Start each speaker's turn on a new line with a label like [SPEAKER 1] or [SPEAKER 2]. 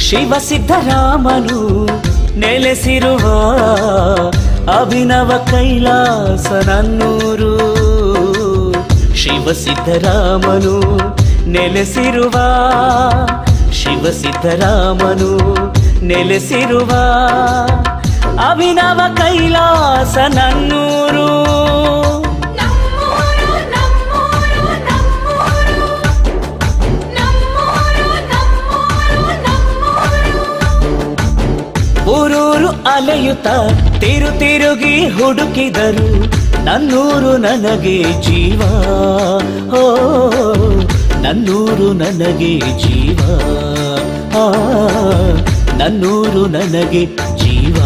[SPEAKER 1] ಶಿವಸಿದ್ದರಾಮನು ನೆಲೆಸಿರುವ ಅಭಿನವ ಕೈಲಾಸ ನನ್ನೂರು. ಶಿವಸಿದ್ದರಾಮನು ನೆಲೆಸಿರುವ ಶಿವಸಿದ್ದರಾಮನು ನೆಲೆಸಿರುವ ಅಭಿನವ ಕೈಲಾಸ ನನ್ನೂರು. ಊರೂರು ಅಲೆಯುತ್ತ ತಿರುಗಿ ಹುಡುಕಿದರು ನನ್ನೂರು ನನಗೆ ಜೀವ. ಓ ನನ್ನೂರು ನನಗೆ ಜೀವ, ನನ್ನೂರು ನನಗೆ ಜೀವ.